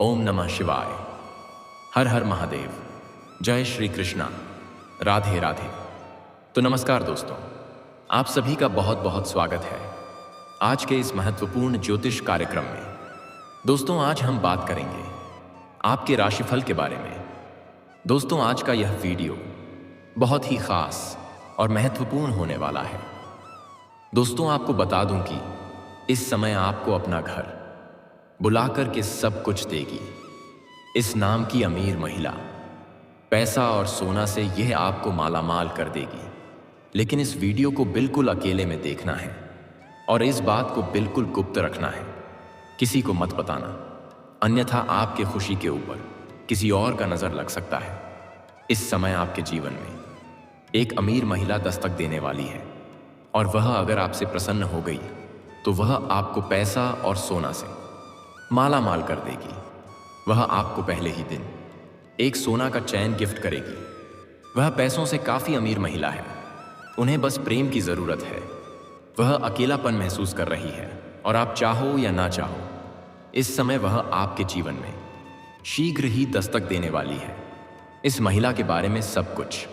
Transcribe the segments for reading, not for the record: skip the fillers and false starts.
ओम नमः शिवाय। हर हर महादेव। जय श्री कृष्णा। राधे राधे। तो नमस्कार दोस्तों, आप सभी का बहुत बहुत स्वागत है आज के इस महत्वपूर्ण ज्योतिष कार्यक्रम में। दोस्तों, आज हम बात करेंगे आपके राशिफल के बारे में। दोस्तों, आज का यह वीडियो बहुत ही खास और महत्वपूर्ण होने वाला है। दोस्तों, आपको बता दूं कि इस समय आपको अपना घर बुलाकर के सब कुछ देगी इस नाम की अमीर महिला। पैसा और सोना से यह आपको मालामाल कर देगी। लेकिन इस वीडियो को बिल्कुल अकेले में देखना है और इस बात को बिल्कुल गुप्त रखना है, किसी को मत बताना, अन्यथा आपके खुशी के ऊपर किसी और का नजर लग सकता है। इस समय आपके जीवन में एक अमीर महिला दस्तक देने वाली है और वह अगर आपसे प्रसन्न हो गई तो वह आपको पैसा और सोना से माला माल कर देगी। वह आपको पहले ही दिन एक सोना का चैन गिफ्ट करेगी। वह पैसों से काफी अमीर महिला है, उन्हें बस प्रेम की जरूरत है। वह अकेलापन महसूस कर रही है और आप चाहो या ना चाहो इस समय वह आपके जीवन में शीघ्र ही दस्तक देने वाली है। इस महिला के बारे में सब कुछ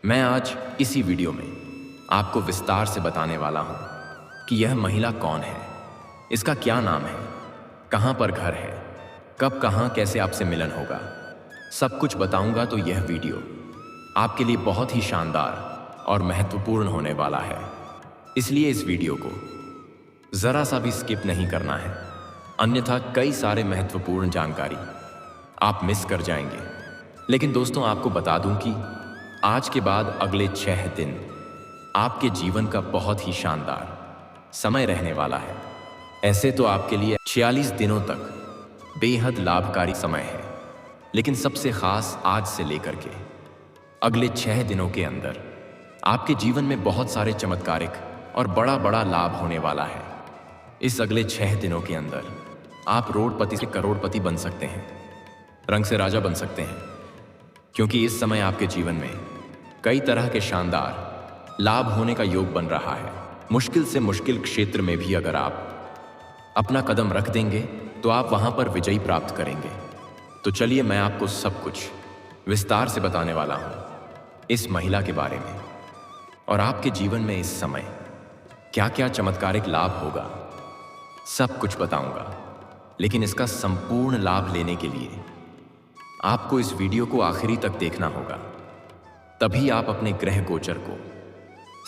मैं आज इसी वीडियो में आपको विस्तार से बताने वाला हूं कि यह महिला कौन है, इसका क्या नाम है, कहां पर घर है, कब कहां कैसे आपसे मिलन होगा, सब कुछ बताऊंगा। तो यह वीडियो आपके लिए बहुत ही शानदार और महत्वपूर्ण होने वाला है, इसलिए इस वीडियो को जरा सा भी स्किप नहीं करना है, अन्यथा कई सारे महत्वपूर्ण जानकारी आप मिस कर जाएंगे। लेकिन दोस्तों, आपको बता दूं कि आज के बाद अगले 6 दिन आपके जीवन का बहुत ही शानदार समय रहने वाला है। ऐसे तो आपके लिए 46 दिनों तक बेहद लाभकारी समय है, लेकिन सबसे खास आज से लेकर के अगले 6 दिनों के अंदर आपके जीवन में बहुत सारे चमत्कारिक और बड़ा बड़ा लाभ होने वाला है। इस अगले 6 दिनों के अंदर आप रोडपति से करोड़पति बन सकते हैं, रंग से राजा बन सकते हैं, क्योंकि इस समय आपके जीवन में कई तरह के शानदार लाभ होने का योग बन रहा है। मुश्किल से मुश्किल क्षेत्र में भी अगर आप अपना कदम रख देंगे तो आप वहां पर विजयी प्राप्त करेंगे। तो चलिए, मैं आपको सब कुछ विस्तार से बताने वाला हूं इस महिला के बारे में और आपके जीवन में इस समय क्या क्या चमत्कारिक लाभ होगा, सब कुछ बताऊंगा। लेकिन इसका संपूर्ण लाभ लेने के लिए आपको इस वीडियो को आखिरी तक देखना होगा, तभी आप अपने ग्रह गोचर को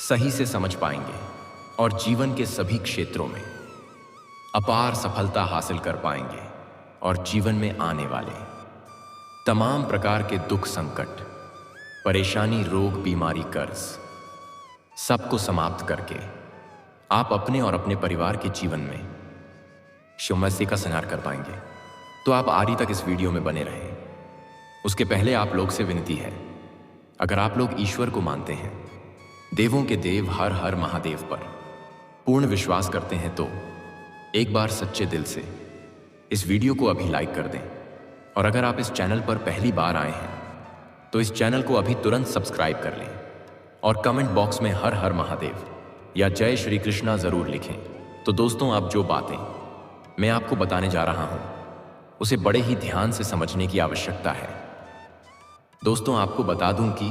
सही से समझ पाएंगे और जीवन के सभी क्षेत्रों में अपार सफलता हासिल कर पाएंगे और जीवन में आने वाले तमाम प्रकार के दुख, संकट, परेशानी, रोग, बीमारी, कर्ज सबको समाप्त करके आप अपने और अपने परिवार के जीवन में समृद्धि का संचार कर पाएंगे। तो आप आखिरी तक इस वीडियो में बने रहें। उसके पहले आप लोग से विनती है, अगर आप लोग ईश्वर को मानते हैं, देवों के देव हर हर महादेव पर पूर्ण विश्वास करते हैं, तो एक बार सच्चे दिल से इस वीडियो को अभी लाइक कर दें। और अगर आप इस चैनल पर पहली बार आए हैं तो इस चैनल को अभी तुरंत सब्सक्राइब कर लें और कमेंट बॉक्स में हर हर महादेव या जय श्री कृष्णा जरूर लिखें। तो दोस्तों, अब जो बातें मैं आपको बताने जा रहा हूं उसे बड़े ही ध्यान से समझने की आवश्यकता है। दोस्तों, आपको बता दूं कि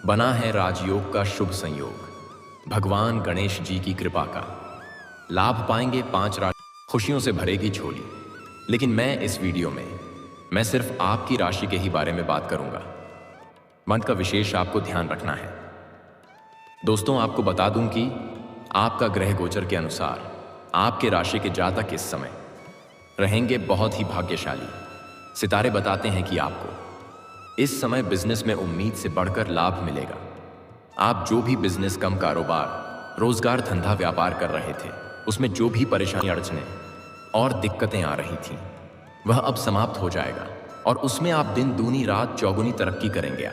बना है राजयोग का शुभ संयोग, भगवान गणेश जी की कृपा का लाभ पाएंगे 5 राशि, खुशियों से भरेगी झोली। लेकिन मैं इस वीडियो में मैं सिर्फ आपकी राशि के ही बारे में बात करूंगा, मन का विशेष आपको ध्यान रखना है। दोस्तों, आपको बता दूं कि आपका ग्रह गोचर के अनुसार आपके राशि के जातक इस समय रहेंगे बहुत ही भाग्यशाली। सितारे बताते हैं कि आपको इस समय बिजनेस में उम्मीद से बढ़कर लाभ मिलेगा। आप जो भी बिजनेस, कम कारोबार, रोजगार, धंधा, व्यापार कर रहे थे, उसमें जो भी परेशानी, अड़चने और दिक्कतें आ रही थीं, वह अब समाप्त हो जाएगा और उसमें आप दिन दूनी रात चौगुनी तरक्की करेंगे।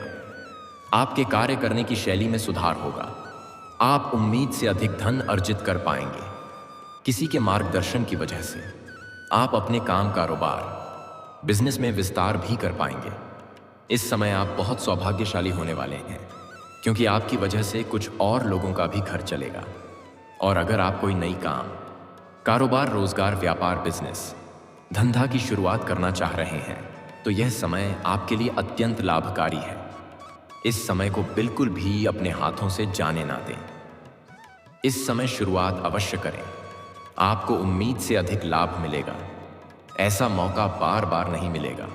आपके कार्य करने की शैली में सुधार होगा। आप उम्मीद से अधिक धन अर्जित कर पाएंगे। किसी के मार्गदर्शन की वजह से आप अपने काम, कारोबार, बिजनेस में विस्तार भी कर पाएंगे। इस समय आप बहुत सौभाग्यशाली होने वाले हैं, क्योंकि आपकी वजह से कुछ और लोगों का भी घर चलेगा। और अगर आप कोई नई काम, कारोबार, रोजगार, व्यापार, बिजनेस, धंधा की शुरुआत करना चाह रहे हैं तो यह समय आपके लिए अत्यंत लाभकारी है। इस समय को बिल्कुल भी अपने हाथों से जाने ना दें। इस समय शुरुआत अवश्य करें, आपको उम्मीद से अधिक लाभ मिलेगा। ऐसा मौका बार बार नहीं मिलेगा।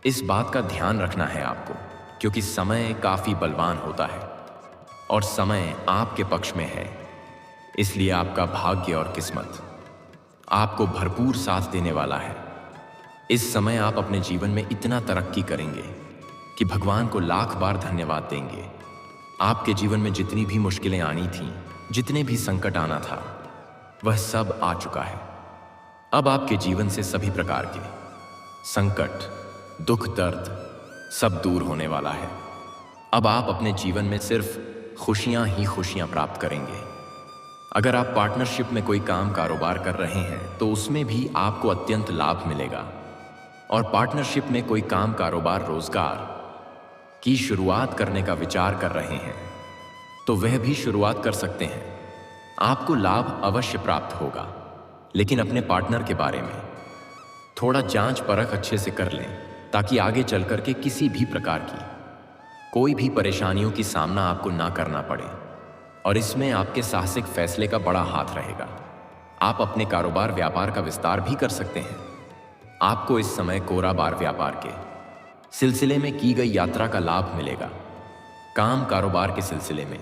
इस बात का ध्यान रखना है आपको, क्योंकि समय काफी बलवान होता है और समय आपके पक्ष में है। इसलिए आपका भाग्य और किस्मत आपको भरपूर साथ देने वाला है। इस समय आप अपने जीवन में इतना तरक्की करेंगे कि भगवान को लाख बार धन्यवाद देंगे। आपके जीवन में जितनी भी मुश्किलें आनी थीं, जितने भी संकट आना था, वह सब आ चुका है। अब आपके जीवन से सभी प्रकार के संकट, दुख, दर्द सब दूर होने वाला है। अब आप अपने जीवन में सिर्फ खुशियां ही खुशियां प्राप्त करेंगे। अगर आप पार्टनरशिप में कोई काम कारोबार कर रहे हैं तो उसमें भी आपको अत्यंत लाभ मिलेगा। और पार्टनरशिप में कोई काम कारोबार रोजगार की शुरुआत करने का विचार कर रहे हैं तो वह भी शुरुआत कर सकते हैं। आपको लाभ अवश्य प्राप्त होगा, लेकिन अपने पार्टनर के बारे में थोड़ा जांच परख अच्छे से कर लें, ताकि आगे चलकर के किसी भी प्रकार की कोई भी परेशानियों की सामना आपको ना करना पड़े। और इसमें आपके साहसिक फैसले का बड़ा हाथ रहेगा। आप अपने कारोबार व्यापार का विस्तार भी कर सकते हैं। आपको इस समय कारोबार व्यापार के सिलसिले में की गई यात्रा का लाभ मिलेगा। काम कारोबार के सिलसिले में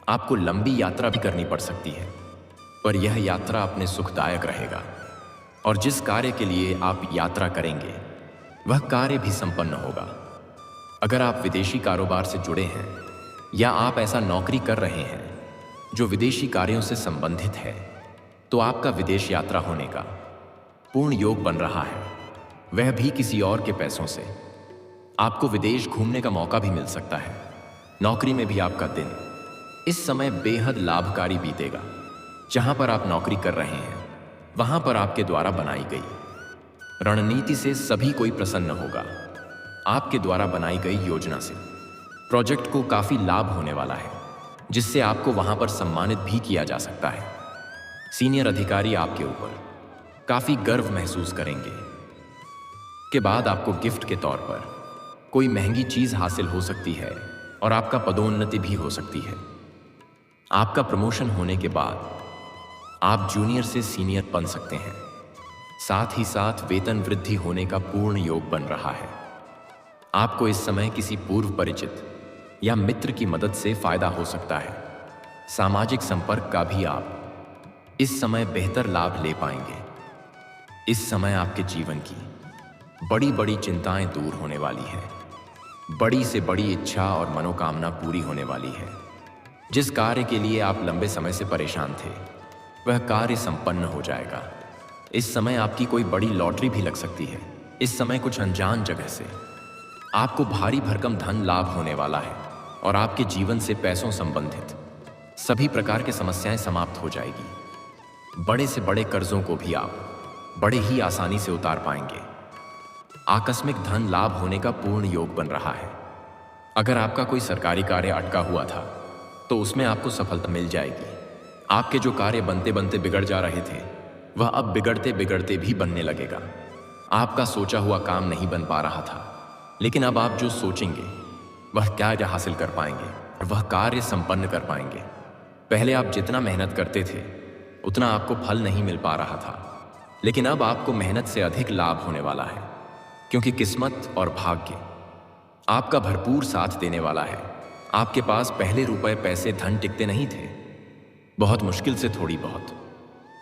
आपको लंबी यात्रा भी करनी पड़ सकती है, पर यह यात्रा अपने सुखदायक रहेगा। और जिस कार्य के लिए आप यात्रा करेंगे वह कार्य भी संपन्न होगा। अगर आप विदेशी कारोबार से जुड़े हैं या आप ऐसा नौकरी कर रहे हैं जो विदेशी कार्यों से संबंधित है, तो आपका विदेश यात्रा होने का पूर्ण योग बन रहा है। वह भी किसी और के पैसों से। आपको विदेश घूमने का मौका भी मिल सकता है। नौकरी में भी आपका दिन इस समय बेहद लाभकारी बीतेगा। जहां पर आप नौकरी कर रहे हैं वहां पर आपके द्वारा बनाई गई रणनीति से सभी कोई प्रसन्न होगा। आपके द्वारा बनाई गई योजना से प्रोजेक्ट को काफी लाभ होने वाला है, जिससे आपको वहां पर सम्मानित भी किया जा सकता है। सीनियर अधिकारी आपके ऊपर काफी गर्व महसूस करेंगे। के बाद आपको गिफ्ट के तौर पर कोई महंगी चीज हासिल हो सकती है और आपका पदोन्नति भी हो सकती है। आपका प्रमोशन होने के बाद आप जूनियर से सीनियर बन सकते हैं। साथ ही साथ वेतन वृद्धि होने का पूर्ण योग बन रहा है। आपको इस समय किसी पूर्व परिचित या मित्र की मदद से फायदा हो सकता है। सामाजिक संपर्क का भी आप इस समय बेहतर लाभ ले पाएंगे। इस समय आपके जीवन की बड़ी बड़ी चिंताएं दूर होने वाली हैं। बड़ी से बड़ी इच्छा और मनोकामना पूरी होने वाली है। जिस कार्य के लिए आप लंबे समय से परेशान थे वह कार्य संपन्न हो जाएगा। इस समय आपकी कोई बड़ी लॉटरी भी लग सकती है। इस समय कुछ अनजान जगह से आपको भारी भरकम धन लाभ होने वाला है और आपके जीवन से पैसों संबंधित सभी प्रकार की समस्याएं समाप्त हो जाएगी। बड़े से बड़े कर्जों को भी आप बड़े ही आसानी से उतार पाएंगे। आकस्मिक धन लाभ होने का पूर्ण योग बन रहा है। अगर आपका कोई सरकारी कार्य अटका हुआ था तो उसमें आपको सफलता मिल जाएगी। आपके जो कार्य बनते बनते बिगड़ जा रहे थे वह अब बिगड़ते बिगड़ते भी बनने लगेगा। आपका सोचा हुआ काम नहीं बन पा रहा था, लेकिन अब आप जो सोचेंगे वह कार्य हासिल कर पाएंगे और वह कार्य संपन्न कर पाएंगे। पहले आप जितना मेहनत करते थे उतना आपको फल नहीं मिल पा रहा था, लेकिन अब आपको मेहनत से अधिक लाभ होने वाला है, क्योंकि किस्मत और भाग्य आपका भरपूर साथ देने वाला है। आपके पास पहले रुपए पैसे धन टिकते नहीं थे, बहुत मुश्किल से थोड़ी बहुत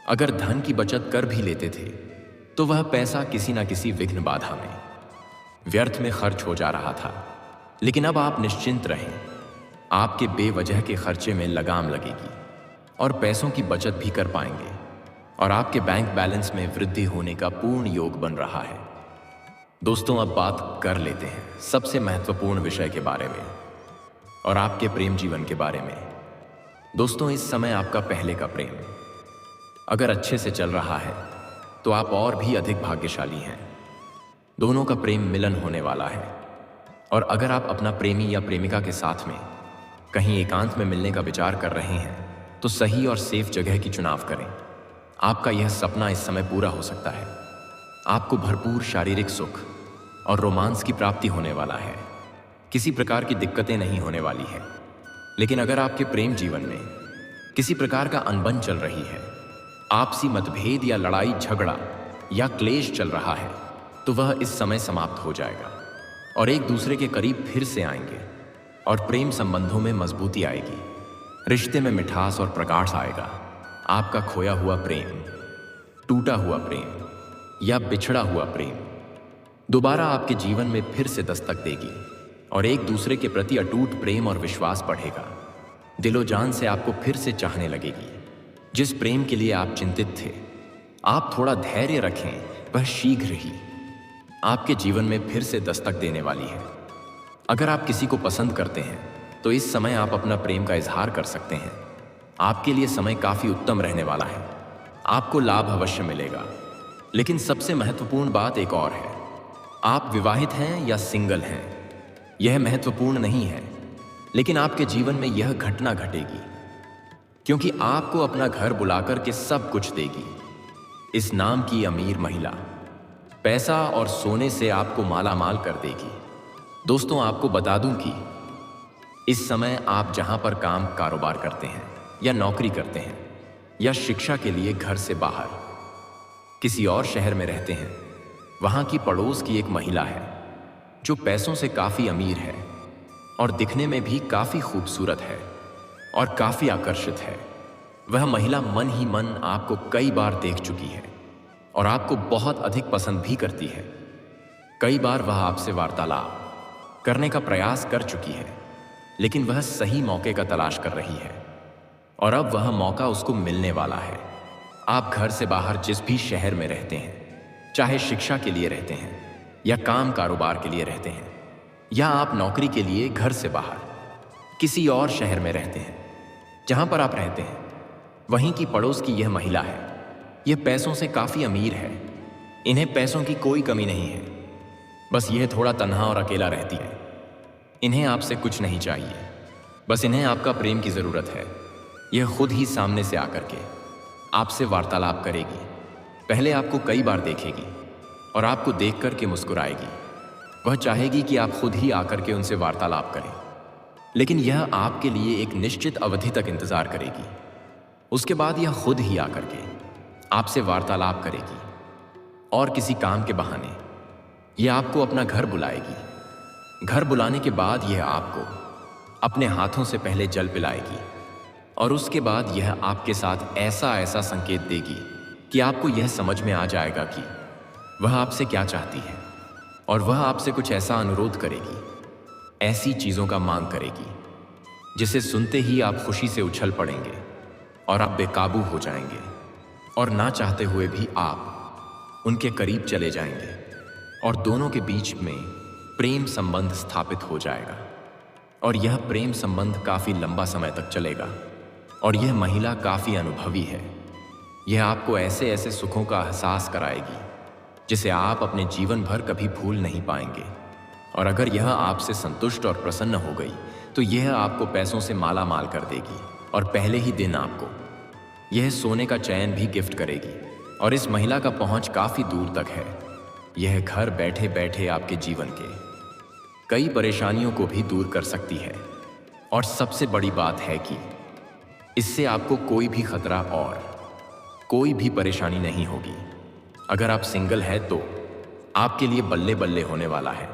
अगर धन की बचत कर भी लेते थे तो वह पैसा किसी ना किसी विघ्न बाधा में व्यर्थ में खर्च हो जा रहा था। लेकिन अब आप निश्चिंत रहें, आपके बेवजह के खर्चे में लगाम लगेगी और पैसों की बचत भी कर पाएंगे और आपके बैंक बैलेंस में वृद्धि होने का पूर्ण योग बन रहा है। दोस्तों, अब बात कर लेते हैं सबसे महत्वपूर्ण विषय के बारे में और आपके प्रेम जीवन के बारे में। दोस्तों, इस समय आपका पहले का प्रेम अगर अच्छे से चल रहा है तो आप और भी अधिक भाग्यशाली हैं। दोनों का प्रेम मिलन होने वाला है। और अगर आप अपना प्रेमी या प्रेमिका के साथ में कहीं एकांत में मिलने का विचार कर रहे हैं तो सही और सेफ जगह की चुनाव करें। आपका यह सपना इस समय पूरा हो सकता है। आपको भरपूर शारीरिक सुख और रोमांस की प्राप्ति होने वाला है। किसी प्रकार की दिक्कतें नहीं होने वाली है। लेकिन अगर आपके प्रेम जीवन में किसी प्रकार का अनबन चल रही है, आपसी मतभेद या लड़ाई झगड़ा या क्लेश चल रहा है, तो वह इस समय समाप्त हो जाएगा और एक दूसरे के करीब फिर से आएंगे और प्रेम संबंधों में मजबूती आएगी। रिश्ते में मिठास और प्रकाश आएगा। आपका खोया हुआ प्रेम, टूटा हुआ प्रेम या बिछड़ा हुआ प्रेम दोबारा आपके जीवन में फिर से दस्तक देगी और एक दूसरे के प्रति अटूट प्रेम और विश्वास बढ़ेगा। दिलो जान से आपको फिर से चाहने लगेगी। जिस प्रेम के लिए आप चिंतित थे, आप थोड़ा धैर्य रखें, वह शीघ्र ही आपके जीवन में फिर से दस्तक देने वाली है। अगर आप किसी को पसंद करते हैं तो इस समय आप अपना प्रेम का इजहार कर सकते हैं। आपके लिए समय काफी उत्तम रहने वाला है। आपको लाभ अवश्य मिलेगा। लेकिन सबसे महत्वपूर्ण बात एक और है। आप विवाहित हैं या सिंगल हैं, यह महत्वपूर्ण नहीं है, लेकिन आपके जीवन में यह घटना घटेगी, क्योंकि आपको अपना घर बुलाकर के सब कुछ देगी। इस नाम की अमीर महिला पैसा और सोने से आपको माला माल कर देगी। दोस्तों, आपको बता दूं कि इस समय आप जहां पर काम कारोबार करते हैं या नौकरी करते हैं या शिक्षा के लिए घर से बाहर किसी और शहर में रहते हैं, वहां की पड़ोस की एक महिला है जो पैसों से काफी अमीर है और दिखने में भी काफी खूबसूरत है और काफी आकर्षित है। वह महिला मन ही मन आपको कई बार देख चुकी है और आपको बहुत अधिक पसंद भी करती है। कई बार वह आपसे वार्तालाप करने का प्रयास कर चुकी है, लेकिन वह सही मौके का तलाश कर रही है और अब वह मौका उसको मिलने वाला है। आप घर से बाहर जिस भी शहर में रहते हैं, चाहे शिक्षा के लिए रहते हैं या काम कारोबार के लिए रहते हैं, या आप नौकरी के लिए घर से बाहर किसी और शहर में रहते हैं, जहां पर आप रहते हैं वहीं की पड़ोस की यह महिला है। यह पैसों से काफी अमीर है। इन्हें पैसों की कोई कमी नहीं है, बस यह थोड़ा तन्हा और अकेला रहती है। इन्हें आपसे कुछ नहीं चाहिए, बस इन्हें आपका प्रेम की जरूरत है। यह खुद ही सामने से आकर के आपसे वार्तालाप करेगी। पहले आपको कई बार देखेगी और आपको देख कर के मुस्कुराएगी। वह चाहेगी कि आप खुद ही आकर के उनसे वार्तालाप करें, लेकिन यह आपके लिए एक निश्चित अवधि तक इंतजार करेगी। उसके बाद यह खुद ही आकर के आपसे वार्तालाप करेगी और किसी काम के बहाने यह आपको अपना घर बुलाएगी। घर बुलाने के बाद यह आपको अपने हाथों से पहले जल पिलाएगी और उसके बाद यह आपके साथ ऐसा ऐसा संकेत देगी कि आपको यह समझ में आ जाएगा कि वह आपसे क्या चाहती है और वह आपसे कुछ ऐसा अनुरोध करेगी, ऐसी चीजों का मांग करेगी जिसे सुनते ही आप खुशी से उछल पड़ेंगे और आप बेकाबू हो जाएंगे और ना चाहते हुए भी आप उनके करीब चले जाएंगे और दोनों के बीच में प्रेम संबंध स्थापित हो जाएगा और यह प्रेम संबंध काफी लंबा समय तक चलेगा। और यह महिला काफी अनुभवी है। यह आपको ऐसे ऐसे सुखों का एहसास कराएगी जिसे आप अपने जीवन भर कभी भूल नहीं पाएंगे। और अगर यह आपसे संतुष्ट और प्रसन्न हो गई तो यह आपको पैसों से माला माल कर देगी और पहले ही दिन आपको यह सोने का चैन भी गिफ्ट करेगी। और इस महिला का पहुंच काफी दूर तक है। यह घर बैठे बैठे आपके जीवन के कई परेशानियों को भी दूर कर सकती है। और सबसे बड़ी बात है कि इससे आपको कोई भी खतरा और कोई भी परेशानी नहीं होगी। अगर आप सिंगल हैं तो आपके लिए बल्ले बल्ले होने वाला है,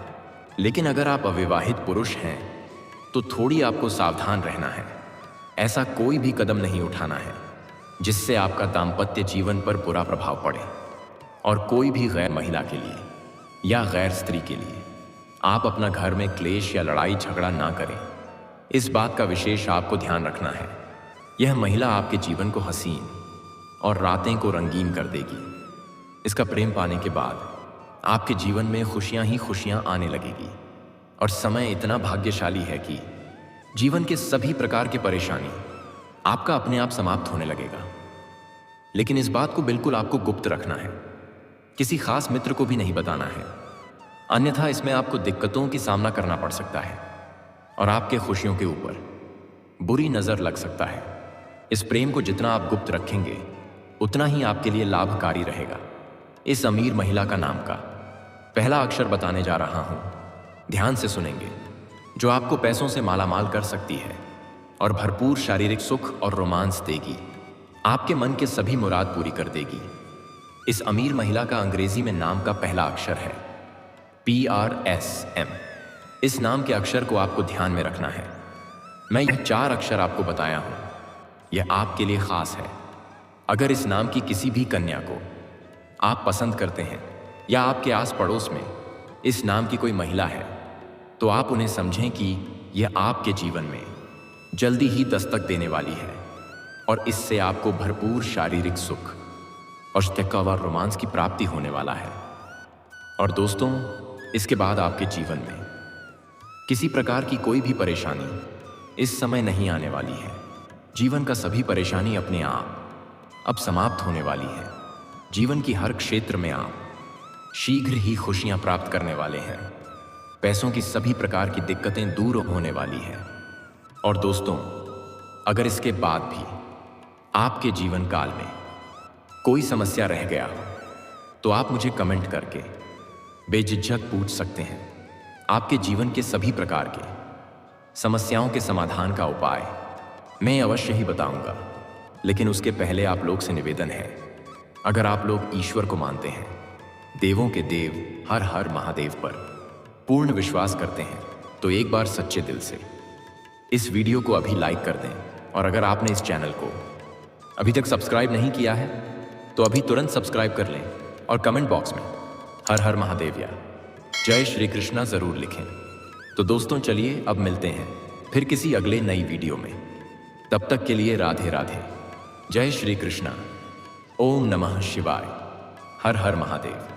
लेकिन अगर आप अविवाहित पुरुष हैं तो थोड़ी आपको सावधान रहना है। ऐसा कोई भी कदम नहीं उठाना है जिससे आपका दाम्पत्य जीवन पर बुरा प्रभाव पड़े। और कोई भी गैर महिला के लिए या गैर स्त्री के लिए आप अपना घर में क्लेश या लड़ाई झगड़ा ना करें। इस बात का विशेष आपको ध्यान रखना है। यह महिला आपके जीवन को हसीन और रातें को रंगीन कर देगी। इसका प्रेम पाने के बाद आपके जीवन में खुशियां ही खुशियां आने लगेगी और समय इतना भाग्यशाली है कि जीवन के सभी प्रकार की परेशानी आपका अपने आप समाप्त होने लगेगा। लेकिन इस बात को बिल्कुल आपको गुप्त रखना है, किसी खास मित्र को भी नहीं बताना है, अन्यथा इसमें आपको दिक्कतों की सामना करना पड़ सकता है और आपके खुशियों के ऊपर बुरी नजर लग सकता है। इस प्रेम को जितना आप गुप्त रखेंगे उतना ही आपके लिए लाभकारी रहेगा। इस अमीर महिला का नाम का पहला अक्षर बताने जा रहा हूं। ध्यान से सुनेंगे, जो आपको पैसों से मालामाल कर सकती है और भरपूर शारीरिक सुख और रोमांस देगी। आपके मन के सभी मुराद पूरी कर देगी। इस अमीर महिला का अंग्रेजी में नाम का पहला अक्षर है PRSM। इस नाम के अक्षर को आपको ध्यान में रखना है। मैं यह 4 अक्षर आपको बताया हूं, यह आपके लिए खास है। अगर इस नाम की किसी भी कन्या को आप पसंद करते हैं या आपके आस पड़ोस में इस नाम की कोई महिला है, तो आप उन्हें समझें कि यह आपके जीवन में जल्दी ही दस्तक देने वाली है और इससे आपको भरपूर शारीरिक सुख और शक्तिवार रोमांस की प्राप्ति होने वाला है। और दोस्तों, इसके बाद आपके जीवन में किसी प्रकार की कोई भी परेशानी इस समय नहीं आने वाली है। जीवन का सभी परेशानी अपने आप अब समाप्त होने वाली है। जीवन की हर क्षेत्र में आप शीघ्र ही खुशियां प्राप्त करने वाले हैं। पैसों की सभी प्रकार की दिक्कतें दूर होने वाली हैं। और दोस्तों, अगर इसके बाद भी आपके जीवन काल में कोई समस्या रह गया हो, तो आप मुझे कमेंट करके बेझिझक पूछ सकते हैं। आपके जीवन के सभी प्रकार के समस्याओं के समाधान का उपाय मैं अवश्य ही बताऊंगा। लेकिन उसके पहले आप लोग से निवेदन है, अगर आप लोग ईश्वर को मानते हैं, देवों के देव हर हर महादेव पर पूर्ण विश्वास करते हैं, तो एक बार सच्चे दिल से इस वीडियो को अभी लाइक कर दें। और अगर आपने इस चैनल को अभी तक सब्सक्राइब नहीं किया है, तो अभी तुरंत सब्सक्राइब कर लें और कमेंट बॉक्स में हर हर महादेव या जय श्री कृष्णा जरूर लिखें। तो दोस्तों, चलिए अब मिलते हैं फिर किसी अगले नई वीडियो में। तब तक के लिए राधे राधे, जय श्री कृष्णा, ओम नमः शिवाय, हर हर महादेव।